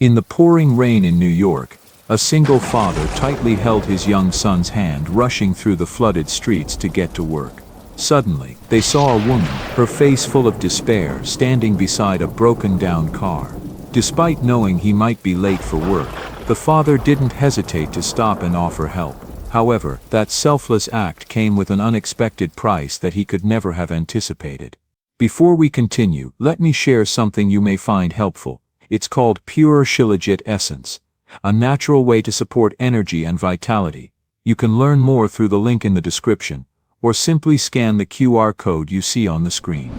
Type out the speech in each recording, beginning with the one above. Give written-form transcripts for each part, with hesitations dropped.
In the pouring rain in New York, a single father tightly held his young son's hand, rushing through the flooded streets to get to work. Suddenly, they saw a woman, her face full of despair, standing beside a broken-down car. Despite knowing he might be late for work, the father didn't hesitate to stop and offer help. However, that selfless act came with an unexpected price that he could never have anticipated. Before we continue, let me share something you may find helpful. It's called Pure Shilajit Essence, a natural way to support energy and vitality. You can learn more through the link in the description, or simply scan the QR code you see on the screen.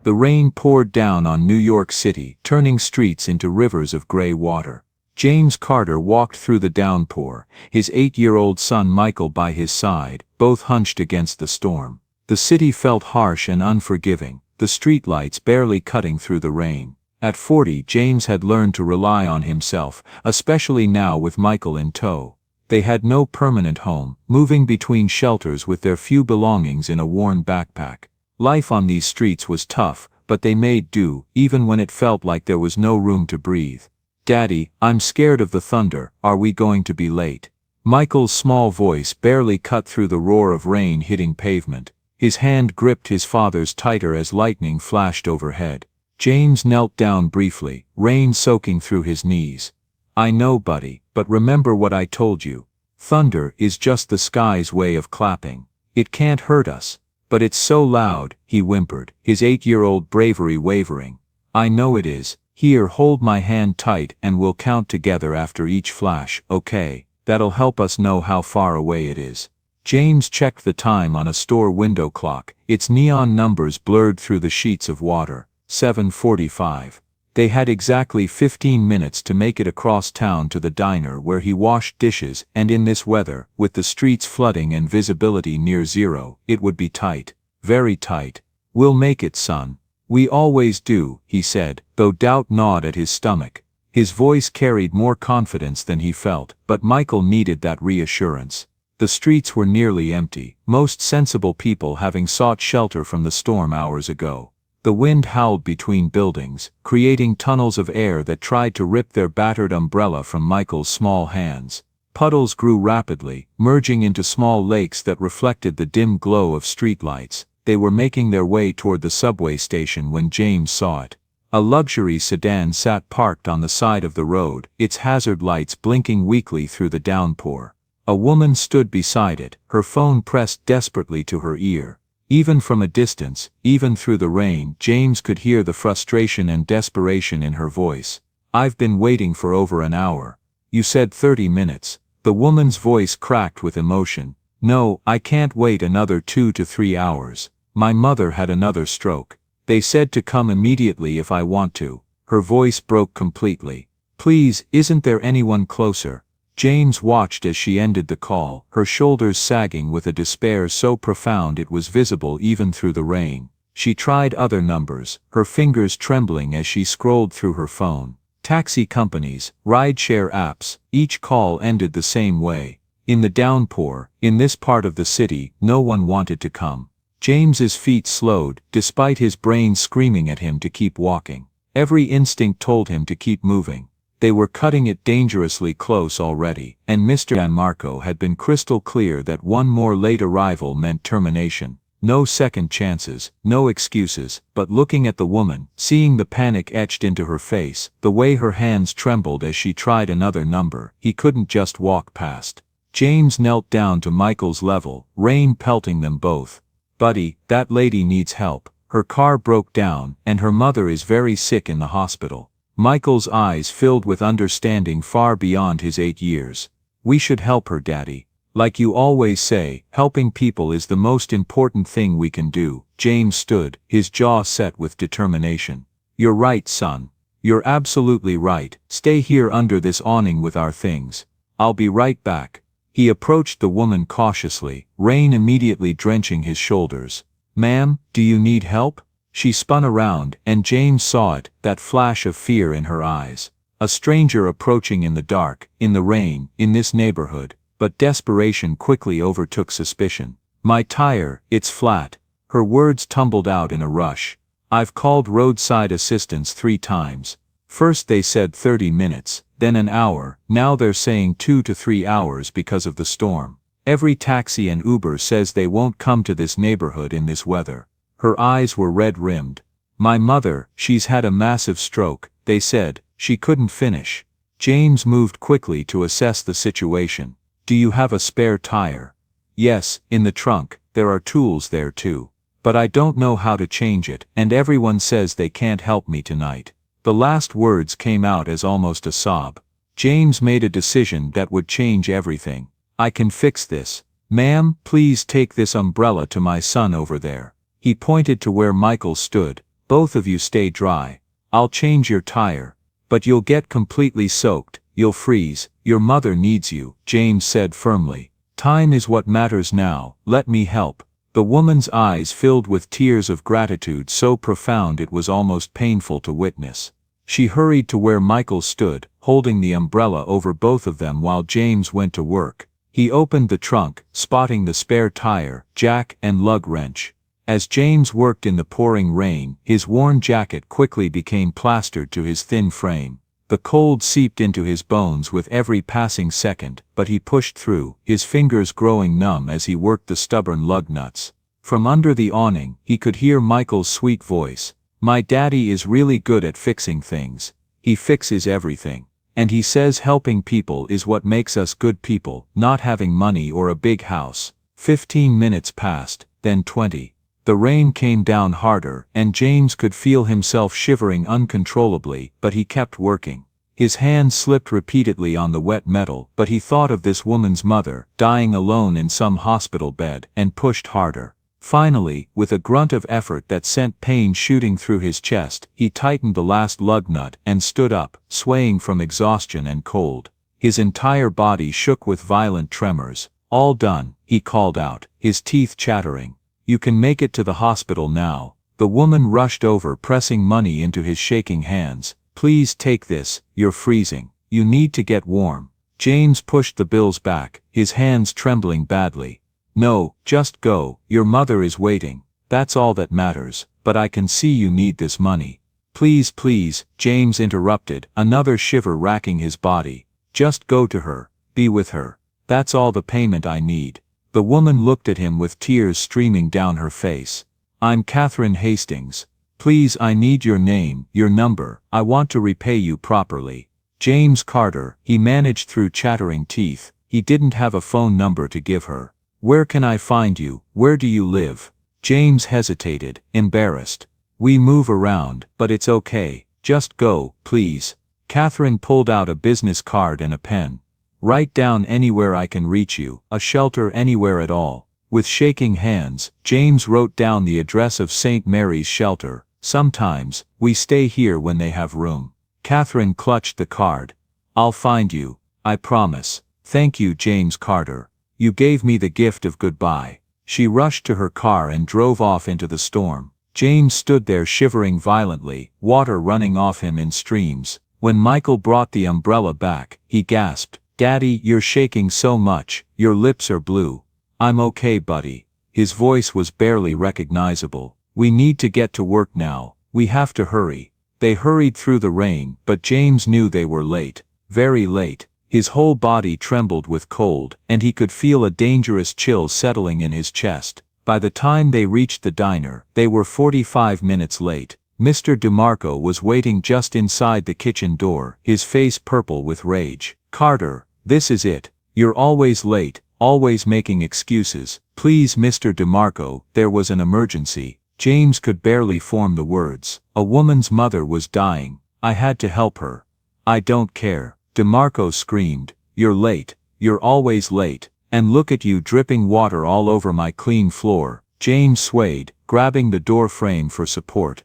The rain poured down on New York City, turning streets into rivers of gray water. James Carter walked through the downpour, his 8-year-old son Michael by his side, both hunched against the storm. The city felt harsh and unforgiving, the streetlights barely cutting through the rain. At 40, James had learned to rely on himself, especially now with Michael in tow. They had no permanent home, moving between shelters with their few belongings in a worn backpack. Life on these streets was tough, but they made do, even when it felt like there was no room to breathe. "Daddy, I'm scared of the thunder, are we going to be late?" Michael's small voice barely cut through the roar of rain hitting pavement. His hand gripped his father's tighter as lightning flashed overhead. James knelt down briefly, rain soaking through his knees. "I know, buddy, but remember what I told you. Thunder is just the sky's way of clapping. It can't hurt us. But it's so loud," he whimpered, his 8-year-old bravery wavering. "I know it is. Here, hold my hand tight and we'll count together after each flash, okay? That'll help us know how far away it is." James checked the time on a store window clock, its neon numbers blurred through the sheets of water. 7:45. They had exactly 15 minutes to make it across town to the diner where he washed dishes, and in this weather, with the streets flooding and visibility near zero, it would be tight. Very tight. "We'll make it, son. We always do," he said, though doubt gnawed at his stomach. His voice carried more confidence than he felt, but Michael needed that reassurance. The streets were nearly empty, most sensible people having sought shelter from the storm hours ago. The wind howled between buildings, creating tunnels of air that tried to rip their battered umbrella from Michael's small hands. Puddles grew rapidly, merging into small lakes that reflected the dim glow of streetlights. They were making their way toward the subway station when James saw it. A luxury sedan sat parked on the side of the road, its hazard lights blinking weakly through the downpour. A woman stood beside it, her phone pressed desperately to her ear. Even from a distance, even through the rain, James could hear the frustration and desperation in her voice. "I've been waiting for over an hour. You said 30 minutes. The woman's voice cracked with emotion. "No, I can't wait another 2 to 3 hours. My mother had another stroke. They said to come immediately if I want to." Her voice broke completely. "Please, isn't there anyone closer?" James watched as she ended the call, her shoulders sagging with a despair so profound it was visible even through the rain. She tried other numbers, her fingers trembling as she scrolled through her phone. Taxi companies, rideshare apps, each call ended the same way. In the downpour, in this part of the city, no one wanted to come. James's feet slowed, despite his brain screaming at him to keep walking. Every instinct told him to keep moving. They were cutting it dangerously close already, and Mr. Gianmarco had been crystal clear that one more late arrival meant termination. No second chances, no excuses, but looking at the woman, seeing the panic etched into her face, the way her hands trembled as she tried another number, he couldn't just walk past. James knelt down to Michael's level, rain pelting them both. "Buddy, that lady needs help. Her car broke down, and her mother is very sick in the hospital." Michael's eyes filled with understanding far beyond his 8 years. "We should help her, Daddy. Like you always say, helping people is the most important thing we can do." James stood, his jaw set with determination. "You're right, son. You're absolutely right. Stay here under this awning with our things. I'll be right back." He approached the woman cautiously, rain immediately drenching his shoulders. "Ma'am, do you need help?" She spun around, and James saw it, that flash of fear in her eyes. A stranger approaching in the dark, in the rain, in this neighborhood. But desperation quickly overtook suspicion. "My tire, it's flat." Her words tumbled out in a rush. "I've called roadside assistance 3 times. First they said 30 minutes, then an hour, now they're saying 2 to 3 hours because of the storm. Every taxi and Uber says they won't come to this neighborhood in this weather. Her eyes were red-rimmed. My mother, she's had a massive stroke, they said, she couldn't finish. James moved quickly to assess the situation. Do you have a spare tire? Yes, in the trunk, there are tools there too. But I don't know how to change it, and everyone says they can't help me tonight. The last words came out as almost a sob. James made a decision that would change everything. I can fix this. Ma'am, please take this umbrella to my son over there. He pointed to where Michael stood. Both of you stay dry. I'll change your tire. But you'll get completely soaked, you'll freeze, your mother needs you, James said firmly. Time is what matters now, let me help. The woman's eyes filled with tears of gratitude so profound it was almost painful to witness. She hurried to where Michael stood, holding the umbrella over both of them while James went to work. He opened the trunk, spotting the spare tire, jack and lug wrench. As James worked in the pouring rain, his worn jacket quickly became plastered to his thin frame. The cold seeped into his bones with every passing second, but he pushed through, his fingers growing numb as he worked the stubborn lug nuts. From under the awning, he could hear Michael's sweet voice. My daddy is really good at fixing things. He fixes everything. And he says helping people is what makes us good people, not having money or a big house. 15 minutes passed, then 20. The rain came down harder, and James could feel himself shivering uncontrollably, but he kept working. His hands slipped repeatedly on the wet metal, but he thought of this woman's mother, dying alone in some hospital bed, and pushed harder. Finally, with a grunt of effort that sent pain shooting through his chest, he tightened the last lug nut and stood up, swaying from exhaustion and cold. His entire body shook with violent tremors. All done, he called out, his teeth chattering. You can make it to the hospital now. The woman rushed over, pressing money into his shaking hands. Please take this, you're freezing. You need to get warm. James pushed the bills back, his hands trembling badly. No, just go, your mother is waiting. That's all that matters, but I can see you need this money. Please, please, James interrupted, another shiver racking his body. Just go to her, be with her. That's all the payment I need. The woman looked at him with tears streaming down her face. I'm Catherine Hastings. Please, I need your name, your number, I want to repay you properly. James Carter, he managed through chattering teeth. He didn't have a phone number to give her. Where can I find you, where do you live? James hesitated, embarrassed. We move around, but it's okay, just go, please. Catherine pulled out a business card and a pen. Write down anywhere I can reach you, a shelter anywhere at all. With shaking hands, James wrote down the address of St. Mary's Shelter. Sometimes, we stay here when they have room. Catherine clutched the card. I'll find you, I promise. Thank you, James Carter. You gave me the gift of goodbye. She rushed to her car and drove off into the storm. James stood there shivering violently, water running off him in streams. When Michael brought the umbrella back, he gasped. Daddy, you're shaking so much, your lips are blue. I'm okay, buddy. His voice was barely recognizable. We need to get to work now. We have to hurry. They hurried through the rain, but James knew they were late. Very late. His whole body trembled with cold, and he could feel a dangerous chill settling in his chest. By the time they reached the diner, they were 45 minutes late. Mr. DeMarco was waiting just inside the kitchen door, his face purple with rage. Carter, this is it. You're always late, always making excuses. Please, Mr. DeMarco, there was an emergency. James could barely form the words. A woman's mother was dying. I had to help her. I don't care. DeMarco screamed. You're late. You're always late. And look at you dripping water all over my clean floor. James swayed, grabbing the door frame for support.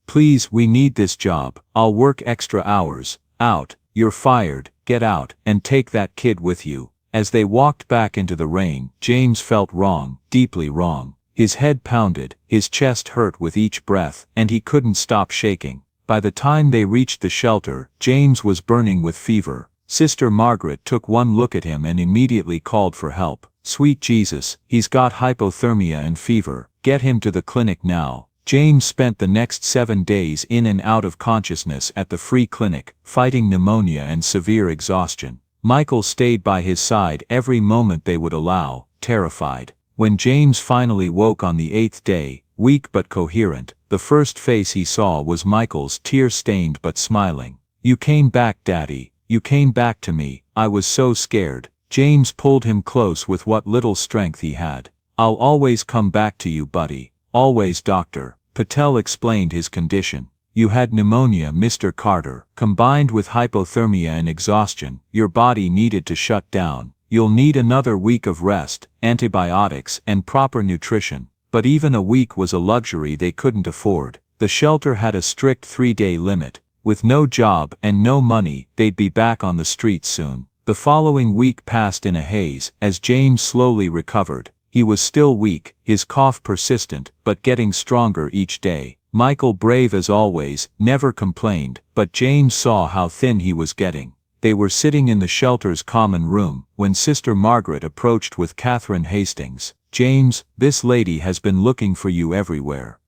Please, we need this job. I'll work extra hours. Out. You're fired. Get out, and take that kid with you. As they walked back into the rain, James felt wrong, deeply wrong. His head pounded, his chest hurt with each breath, and he couldn't stop shaking. By the time they reached the shelter, James was burning with fever. Sister Margaret took one look at him and immediately called for help. Sweet Jesus, he's got hypothermia and fever. Get him to the clinic now. James spent the next 7 days in and out of consciousness at the free clinic, fighting pneumonia and severe exhaustion. Michael stayed by his side every moment they would allow, terrified. When James finally woke on the 8th day, weak but coherent, the first face he saw was Michael's, tear-stained but smiling. "You came back, Daddy. You came back to me. I was so scared." James pulled him close with what little strength he had. "I'll always come back to you, buddy. Always, Doctor." Patel explained his condition. "You had pneumonia, Mr. Carter, combined with hypothermia and exhaustion. Your body needed to shut down. You'll need another week of rest, antibiotics, and proper nutrition." But even a week was a luxury they couldn't afford. The shelter had a strict 3-day limit. With no job and no money, they'd be back on the streets soon. The following week passed in a haze, as James slowly recovered. He was still weak, his cough persistent, but getting stronger each day. Michael, brave as always, never complained, but James saw how thin he was getting. They were sitting in the shelter's common room, when Sister Margaret approached with Catherine Hastings. "James, this lady has been looking for you everywhere."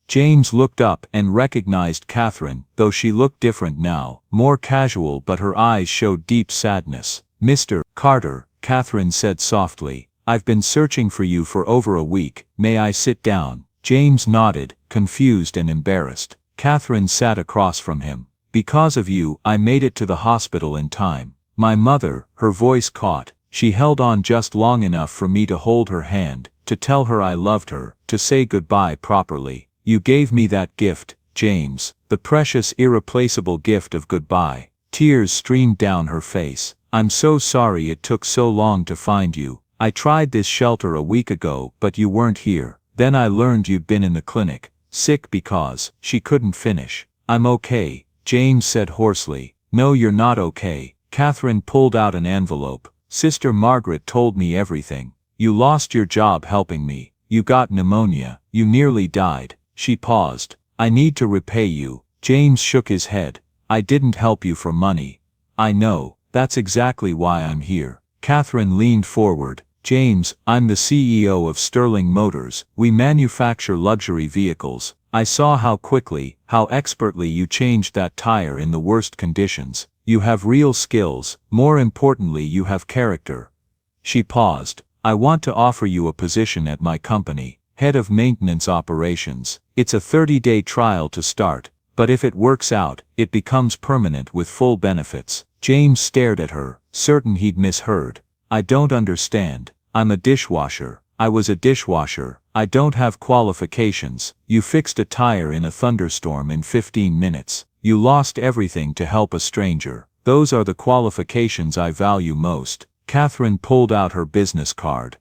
James looked up and recognized Catherine, though she looked different now, more casual, but her eyes showed deep sadness. "Mr. Carter," Catherine said softly, "I've been searching for you for over a week. May I sit down?" James nodded, confused and embarrassed. Catherine sat across from him. "Because of you, I made it to the hospital in time. My mother," her voice caught. "She held on just long enough for me to hold her hand, to tell her I loved her, to say goodbye properly. You gave me that gift, James, the precious, irreplaceable gift of goodbye." Tears streamed down her face. "I'm so sorry it took so long to find you. I tried this shelter a week ago, but you weren't here. Then I learned you'd been in the clinic, sick because..." She couldn't finish. "I'm okay," James said hoarsely. "No, you're not okay." Catherine pulled out an envelope. "Sister Margaret told me everything. You lost your job helping me. You got pneumonia. You nearly died." She paused. "I need to repay you." James shook his head. "I didn't help you for money." "I know. That's exactly why I'm here." Catherine leaned forward. "James, I'm the CEO of Sterling Motors. We manufacture luxury vehicles. I saw how quickly, how expertly you changed that tire in the worst conditions. You have real skills. More importantly, you have character." She paused. "I want to offer you a position at my company, head of maintenance operations. It's a 30-day trial to start, but if it works out, it becomes permanent with full benefits." James stared at her, certain he'd misheard. "I don't understand. I'm a dishwasher. I was a dishwasher. I don't have qualifications. You fixed a tire in a thunderstorm in 15 minutes. You lost everything to help a stranger. Those are the qualifications I value most." Catherine pulled out her business card.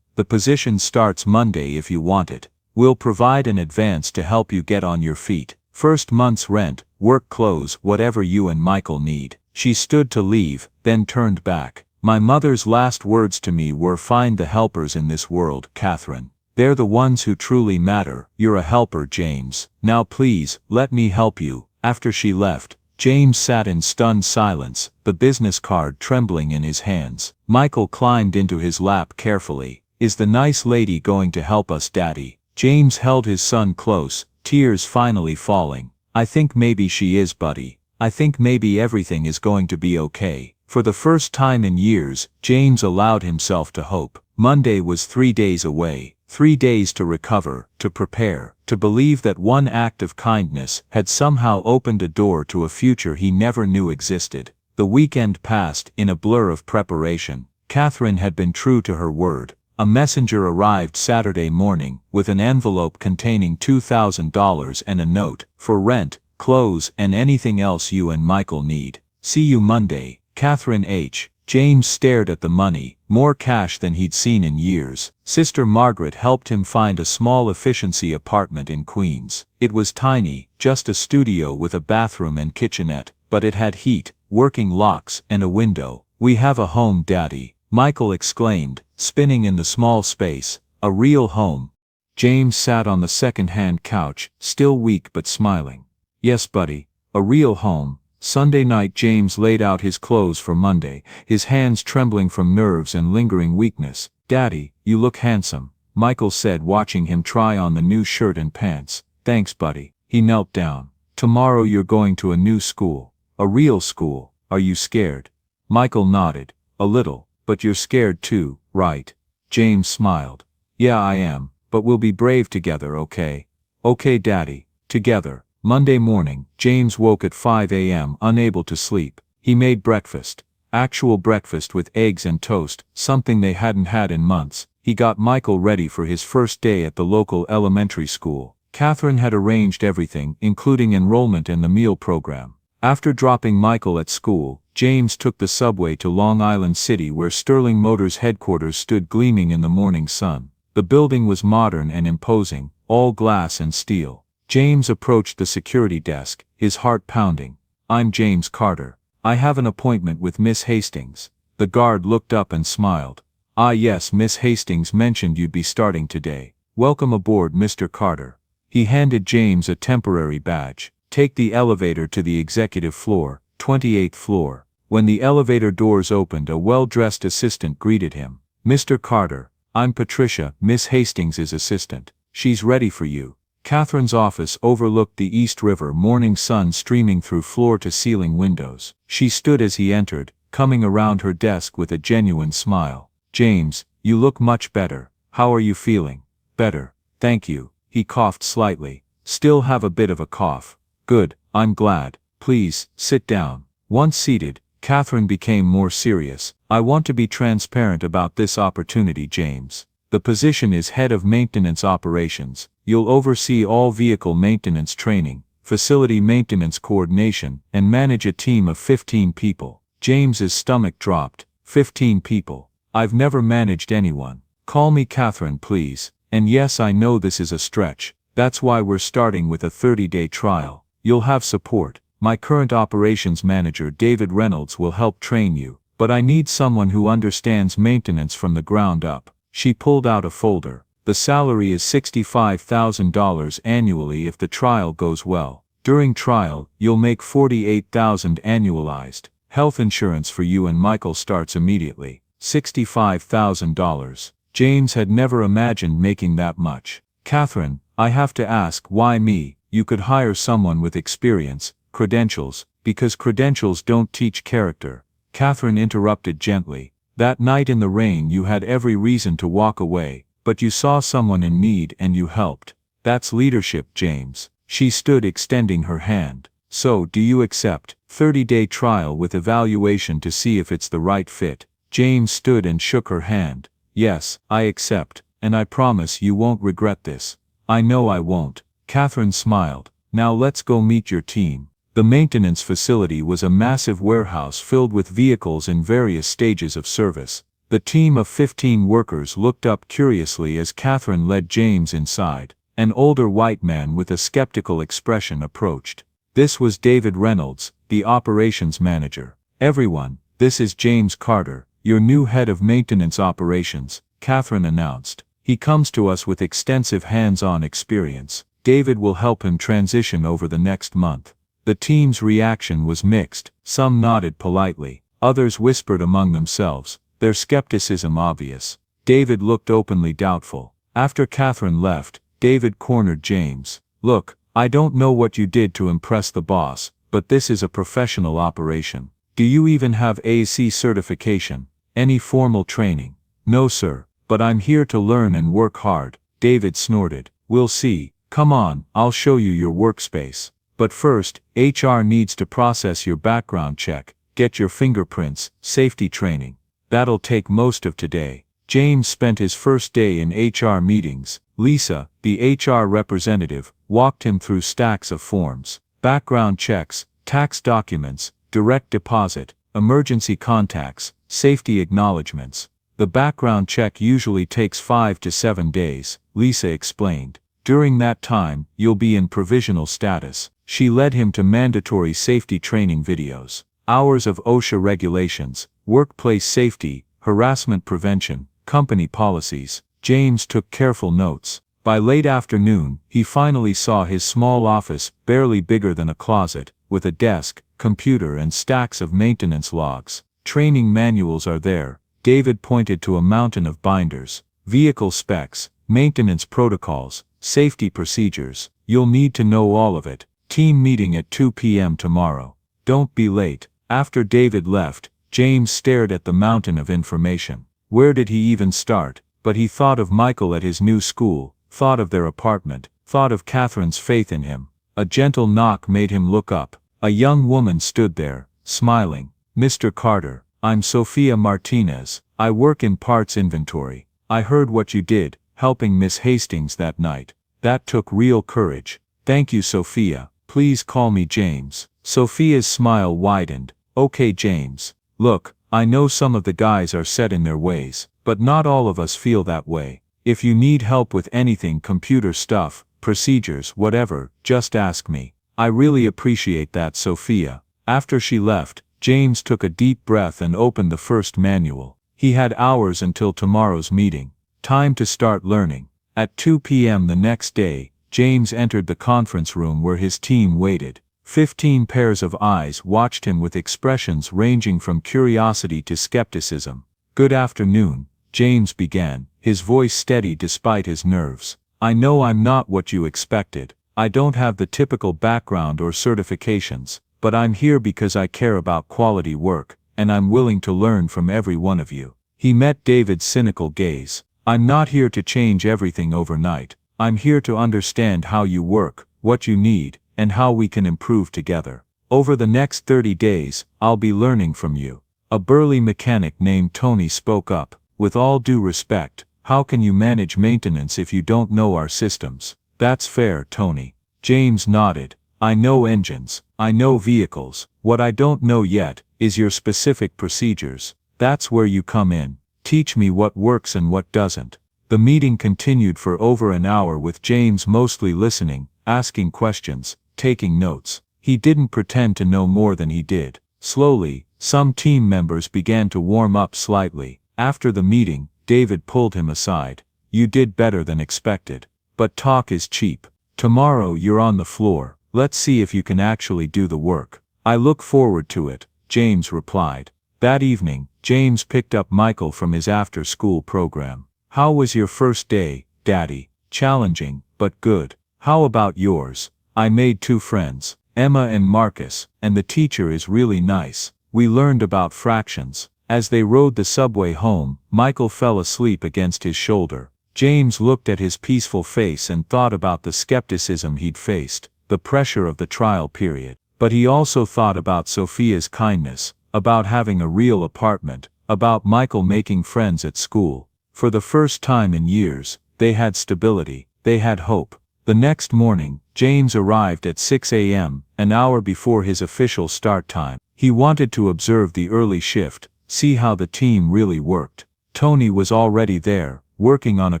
"The position starts Monday if you want it. We'll provide an advance to help you get on your feet. First month's rent, work clothes, whatever you and Michael need." She stood to leave, then turned back. "My mother's last words to me were, find the helpers in this world, Catherine. They're the ones who truly matter. You're a helper, James. Now please, let me help you." After she left, James sat in stunned silence, the business card trembling in his hands. Michael climbed into his lap carefully. "Is the nice lady going to help us, Daddy?" James held his son close, tears finally falling. "I think maybe she is, buddy. I think maybe everything is going to be okay." For the first time in years, James allowed himself to hope. Monday was 3 days away. 3 days to recover, to prepare, to believe that one act of kindness had somehow opened a door to a future he never knew existed. The weekend passed in a blur of preparation. Catherine had been true to her word. A messenger arrived Saturday morning, with an envelope containing $2,000 and a note, for rent, clothes, and anything else you and Michael need. "See you Monday, Catherine H." James stared at the money, more cash than he'd seen in years. Sister Margaret helped him find a small efficiency apartment in Queens. It was tiny, just a studio with a bathroom and kitchenette, but it had heat, working locks, and a window. "We have a home, Daddy," Michael exclaimed, spinning in the small space. "A real home." James sat on the second-hand couch, still weak but smiling. "Yes, buddy, a real home." Sunday night James laid out his clothes for Monday, his hands trembling from nerves and lingering weakness. "Daddy, you look handsome," Michael said, watching him try on the new shirt and pants. Thanks, buddy. He knelt down. Tomorrow you're going to a new school. A real school. Are you scared? Michael nodded. A little, but you're scared too, right? James smiled. Yeah, I am, but we'll be brave together, okay? Okay, Daddy. Together. Monday morning, James woke at 5 a.m. unable to sleep. He made breakfast. Actual breakfast with eggs and toast, something they hadn't had in months. He got Michael ready for his first day at the local elementary school. Catherine had arranged everything, including enrollment and the meal program. After dropping Michael at school, James took the subway to Long Island City, where Sterling Motors headquarters stood gleaming in the morning sun. The building was modern and imposing, all glass and steel. James approached the security desk, his heart pounding. I'm James Carter. I have an appointment with Miss Hastings. The guard looked up and smiled. Ah yes, Miss Hastings mentioned you'd be starting today. Welcome aboard, Mr. Carter. He handed James a temporary badge. Take the elevator to the executive floor, 28th floor. When the elevator doors opened, a well-dressed assistant greeted him. Mr. Carter, I'm Patricia, Miss Hastings' assistant. She's ready for you. Catherine's office overlooked the East River, morning sun streaming through floor-to-ceiling windows. She stood as he entered, coming around her desk with a genuine smile. James, you look much better. How are you feeling? Better, thank you. He coughed slightly. Still have a bit of a cough. Good, I'm glad. Please, sit down. Once seated, Catherine became more serious. I want to be transparent about this opportunity, James. The position is head of maintenance operations. You'll oversee all vehicle maintenance training, facility maintenance coordination, and manage a team of 15 people. James's stomach dropped. 15 people. I've never managed anyone. Call me Catherine, please. And yes, I know this is a stretch. That's why we're starting with a 30-day trial. You'll have support. My current operations manager, David Reynolds, will help train you. But I need someone who understands maintenance from the ground up. She pulled out a folder. The salary is $65,000 annually if the trial goes well. During trial, you'll make $48,000 annualized. Health insurance for you and Michael starts immediately. $65,000. James had never imagined making that much. Catherine, I have to ask, why me? You could hire someone with experience, credentials, because credentials don't teach character. Catherine interrupted gently. That night in the rain you had every reason to walk away, but you saw someone in need and you helped. That's leadership, James. She stood extending her hand. So, do you accept? 30-day trial with evaluation to see if it's the right fit. James stood and shook her hand. Yes, I accept, and I promise you won't regret this. I know I won't. Catherine smiled. Now let's go meet your team. The maintenance facility was a massive warehouse filled with vehicles in various stages of service. The team of 15 workers looked up curiously as Catherine led James inside. An older white man with a skeptical expression approached. This was David Reynolds, the operations manager. Everyone, this is James Carter, your new head of maintenance operations, Catherine announced. He comes to us with extensive hands-on experience. David will help him transition over the next month. The team's reaction was mixed. Some nodded politely. Others whispered among themselves, their skepticism obvious. David looked openly doubtful. After Catherine left, David cornered James. Look, I don't know what you did to impress the boss, but this is a professional operation. Do you even have AC certification? Any formal training? No, sir, but I'm here to learn and work hard. David snorted. We'll see. Come on, I'll show you your workspace. But first, HR needs to process your background check, get your fingerprints, safety training. That'll take most of today. James spent his first day in HR meetings. Lisa, the HR representative, walked him through stacks of forms. Background checks, tax documents, direct deposit, emergency contacts, safety acknowledgements. The background check usually takes 5 to 7 days, Lisa explained. During that time, you'll be in provisional status. She led him to mandatory safety training videos. Hours of OSHA regulations, workplace safety, harassment prevention, company policies. James took careful notes. By late afternoon, he finally saw his small office, barely bigger than a closet, with a desk, computer and stacks of maintenance logs. Training manuals are there. David pointed to a mountain of binders. Vehicle specs, maintenance protocols, safety procedures. You'll need to know all of it. Team meeting at 2 p.m. tomorrow. Don't be late. After David left, James stared at the mountain of information. Where did he even start? But he thought of Michael at his new school, thought of their apartment, thought of Catherine's faith in him. A gentle knock made him look up. A young woman stood there, smiling. Mr. Carter, I'm Sophia Martinez. I work in parts inventory. I heard what you did, helping Miss Hastings that night. That took real courage. Thank you, Sophia. Please call me James. Sophia's smile widened. Okay, James. Look, I know some of the guys are set in their ways, but not all of us feel that way. If you need help with anything, computer stuff, procedures, whatever, just ask me. I really appreciate that, Sophia. After she left, James took a deep breath and opened the first manual. He had hours until tomorrow's meeting. Time to start learning. At 2 p.m. the next day, James entered the conference room where his team waited. 15 pairs of eyes watched him with expressions ranging from curiosity to skepticism. Good afternoon, James began, his voice steady despite his nerves. I know I'm not what you expected. I don't have the typical background or certifications, but I'm here because I care about quality work, and I'm willing to learn from every one of you. He met David's cynical gaze. I'm not here to change everything overnight. I'm here to understand how you work, what you need, and how we can improve together. Over the next 30 days, I'll be learning from you. A burly mechanic named Tony spoke up. With all due respect, how can you manage maintenance if you don't know our systems? That's fair, Tony. James nodded. I know engines. I know vehicles. What I don't know yet is your specific procedures. That's where you come in. Teach me what works and what doesn't. The meeting continued for over an hour with James mostly listening, asking questions, taking notes. He didn't pretend to know more than he did. Slowly, some team members began to warm up slightly. After the meeting, David pulled him aside. You did better than expected. But talk is cheap. Tomorrow you're on the floor. Let's see if you can actually do the work. I look forward to it, James replied. That evening, James picked up Michael from his after-school program. How was your first day, Daddy? Challenging, but good. How about yours? I made 2 friends, Emma and Marcus, and the teacher is really nice. We learned about fractions. As they rode the subway home, Michael fell asleep against his shoulder. James looked at his peaceful face and thought about the skepticism he'd faced, the pressure of the trial period. But he also thought about Sophia's kindness, about having a real apartment, about Michael making friends at school. For the first time in years, they had stability, they had hope. The next morning, James arrived at 6 a.m., an hour before his official start time. He wanted to observe the early shift, see how the team really worked. Tony was already there, working on a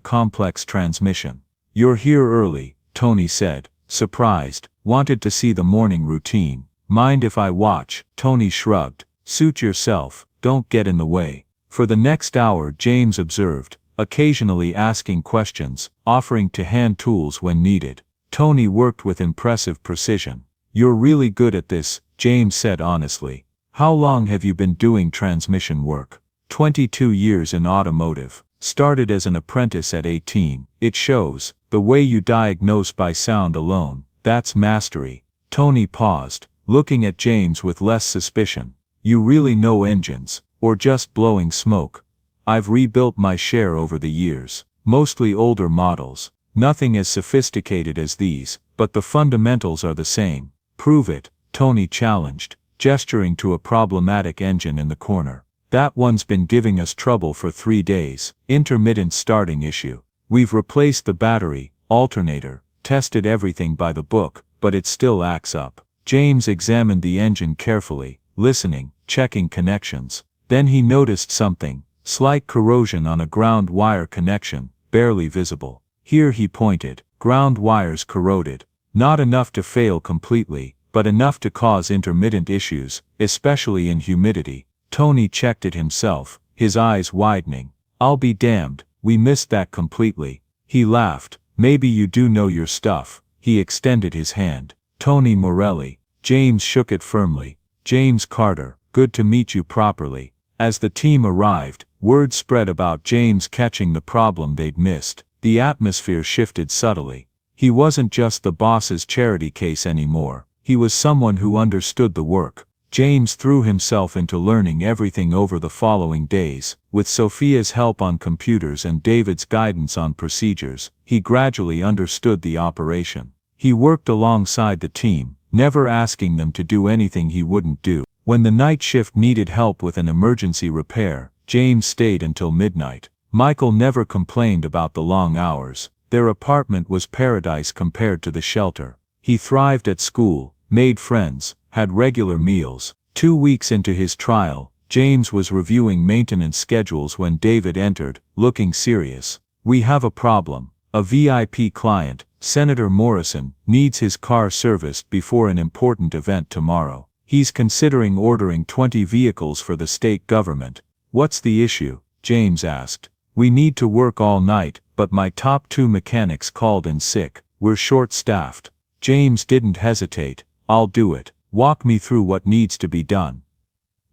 complex transmission. You're here early, Tony said, surprised, wanted to see the morning routine. Mind if I watch? Tony shrugged. Suit yourself, don't get in the way. For the next hour, James observed, occasionally asking questions, offering to hand tools when needed. Tony worked with impressive precision. You're really good at this, James said honestly. How long have you been doing transmission work? 22 years in automotive. Started as an apprentice at 18. It shows. The way you diagnose by sound alone, that's mastery. Tony paused, looking at James with less suspicion. You really know engines, or just blowing smoke? I've rebuilt my share over the years, mostly older models. Nothing as sophisticated as these, but the fundamentals are the same. Prove it, Tony challenged, gesturing to a problematic engine in the corner. That one's been giving us trouble for 3 days. Intermittent starting issue. We've replaced the battery, alternator, tested everything by the book, but it still acts up. James examined the engine carefully, listening, checking connections. Then he noticed something. Slight corrosion on a ground wire connection, barely visible. Here he pointed. Ground wires corroded. Not enough to fail completely, but enough to cause intermittent issues, especially in humidity. Tony checked it himself, his eyes widening. I'll be damned, we missed that completely. He laughed. Maybe you do know your stuff. He extended his hand. Tony Morelli. James shook it firmly. James Carter, good to meet you properly. As the team arrived, word spread about James catching the problem they'd missed. The atmosphere shifted subtly. He wasn't just the boss's charity case anymore. He was someone who understood the work. James threw himself into learning everything over the following days. With Sophia's help on computers and David's guidance on procedures, he gradually understood the operation. He worked alongside the team, never asking them to do anything he wouldn't do. When the night shift needed help with an emergency repair, James stayed until midnight. Michael never complained about the long hours. Their apartment was paradise compared to the shelter. He thrived at school, made friends, had regular meals. 2 weeks into his trial, James was reviewing maintenance schedules when David entered, looking serious. "We have a problem. A VIP client, Senator Morrison, needs his car serviced before an important event tomorrow. He's considering ordering 20 vehicles for the state government." "What's the issue?" James asked. "We need to work all night, but my top 2 mechanics called in sick. We're short-staffed." James didn't hesitate. "I'll do it. Walk me through what needs to be done."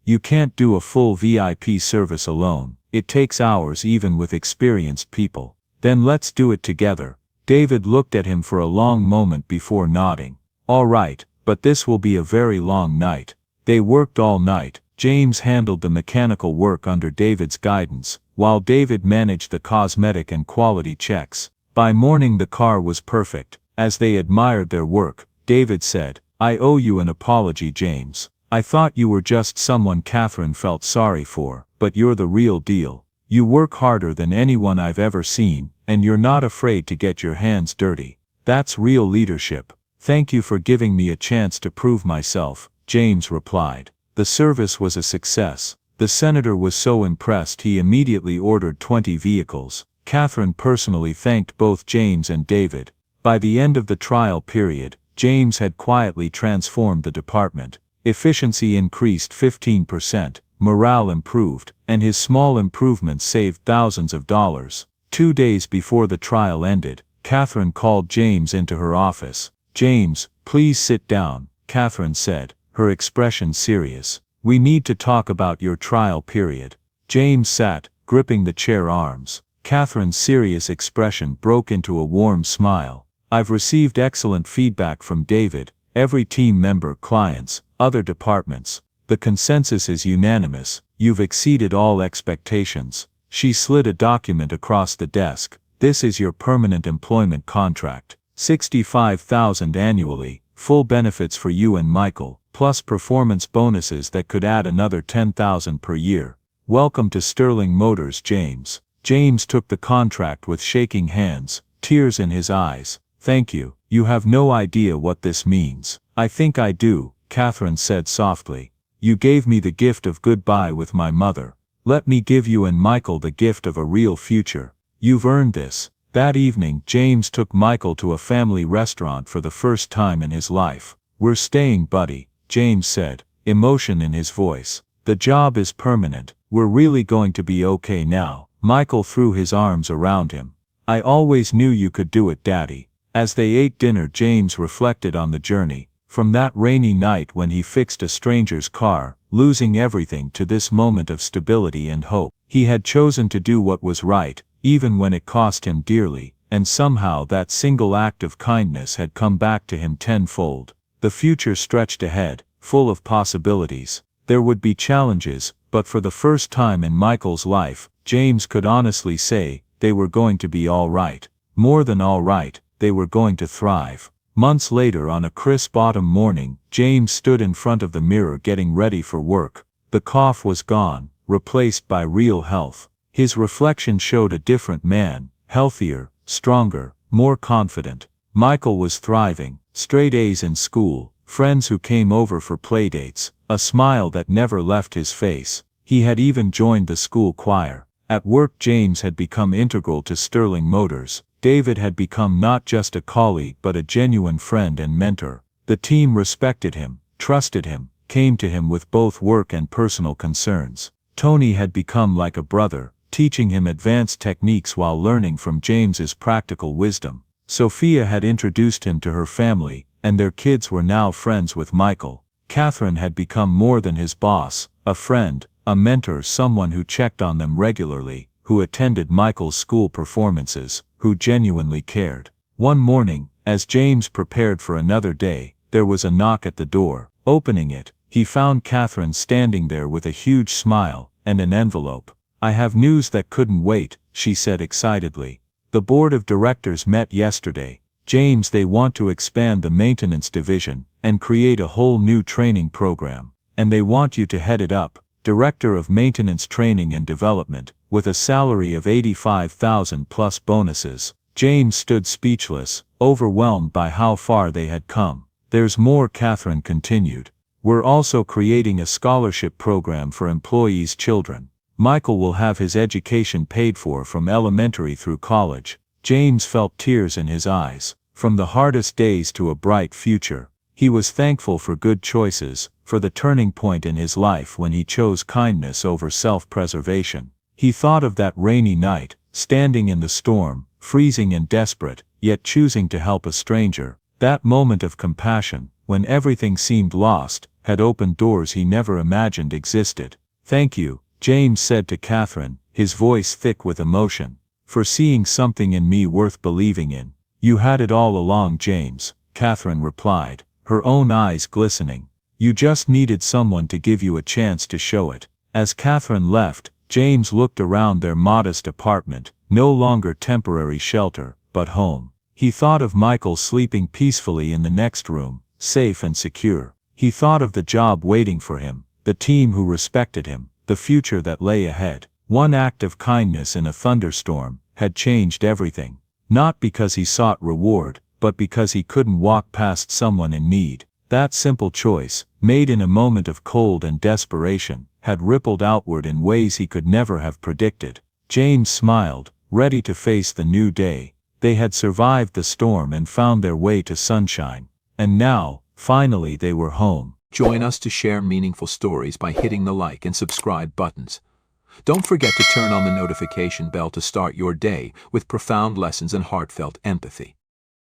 "You can't do a full VIP service alone. It takes hours even with experienced people." "Then let's do it together." David looked at him for a long moment before nodding. "All right, but this will be a very long night." They worked all night. James handled the mechanical work under David's guidance, while David managed the cosmetic and quality checks. By morning the car was perfect. As they admired their work, David said, "I owe you an apology, James. I thought you were just someone Catherine felt sorry for, but you're the real deal. You work harder than anyone I've ever seen, and you're not afraid to get your hands dirty. That's real leadership." "Thank you for giving me a chance to prove myself," James replied. The service was a success. The senator was so impressed he immediately ordered 20 vehicles. Catherine personally thanked both James and David. By the end of the trial period, James had quietly transformed the department. Efficiency increased 15%, morale improved, and his small improvements saved thousands of dollars. 2 days before the trial ended, Catherine called James into her office. "James, please sit down," Catherine said, her expression serious. "We need to talk about your trial period." James sat, gripping the chair arms. Catherine's serious expression broke into a warm smile. "I've received excellent feedback from David, every team member, clients, other departments. The consensus is unanimous. You've exceeded all expectations." She slid a document across the desk. "This is your permanent employment contract. $65,000 annually, full benefits for you and Michael, plus performance bonuses that could add another $10,000 per year. Welcome to Sterling Motors, James." James took the contract with shaking hands, tears in his eyes. "Thank you. You have no idea what this means." "I think I do," Catherine said softly. "You gave me the gift of goodbye with my mother. Let me give you and Michael the gift of a real future. You've earned this." That evening, James took Michael to a family restaurant for the first time in his life. "We're staying, buddy," James said, emotion in his voice. "The job is permanent. We're really going to be okay now." Michael threw his arms around him. "I always knew you could do it, Daddy." As they ate dinner, James reflected on the journey. From that rainy night when he fixed a stranger's car, losing everything, to this moment of stability and hope. He had chosen to do what was right, even when it cost him dearly, and somehow that single act of kindness had come back to him tenfold. The future stretched ahead, full of possibilities. There would be challenges, but for the first time in Michael's life, James could honestly say, they were going to be all right. More than all right, they were going to thrive. Months later, on a crisp autumn morning, James stood in front of the mirror getting ready for work. The cough was gone, replaced by real health. His reflection showed a different man, healthier, stronger, more confident. Michael was thriving, straight A's in school, friends who came over for playdates, a smile that never left his face. He had even joined the school choir. At work, James had become integral to Sterling Motors. David had become not just a colleague but a genuine friend and mentor. The team respected him, trusted him, came to him with both work and personal concerns. Tony had become like a brother, teaching him advanced techniques while learning from James's practical wisdom. Sophia had introduced him to her family, and their kids were now friends with Michael. Catherine had become more than his boss, a friend, a mentor, someone who checked on them regularly, who attended Michael's school performances, who genuinely cared. One morning, As James prepared for another day, there was a knock at the door. Opening it, he found Catherine standing there with a huge smile and an envelope. "I have news that couldn't wait," she said excitedly. "The board of directors met yesterday. James, they want to expand the maintenance division and create a whole new training program. And they want you to head it up, Director of Maintenance Training and Development, with a salary of $85,000 plus bonuses." James stood speechless, overwhelmed by how far they had come. "There's more," Catherine continued. "We're also creating a scholarship program for employees' children. Michael will have his education paid for from elementary through college." James felt tears in his eyes. From the hardest days to a bright future. He was thankful for good choices, for the turning point in his life when he chose kindness over self-preservation. He thought of that rainy night, standing in the storm, freezing and desperate, yet choosing to help a stranger. That moment of compassion, when everything seemed lost, had opened doors he never imagined existed. "Thank you," James said to Catherine, his voice thick with emotion, "for seeing something in me worth believing in." "You had it all along, James," Catherine replied, her own eyes glistening. "You just needed someone to give you a chance to show it." As Catherine left, James looked around their modest apartment, no longer temporary shelter, but home. He thought of Michael sleeping peacefully in the next room, safe and secure. He thought of the job waiting for him, the team who respected him, the future that lay ahead. One act of kindness in a thunderstorm had changed everything. Not because he sought reward, but because he couldn't walk past someone in need. That simple choice, made in a moment of cold and desperation, had rippled outward in ways he could never have predicted. James smiled, ready to face the new day. They had survived the storm and found their way to sunshine. And now, finally they were home. Join us to share meaningful stories by hitting the like and subscribe buttons. Don't forget to turn on the notification bell to start your day with profound lessons and heartfelt empathy.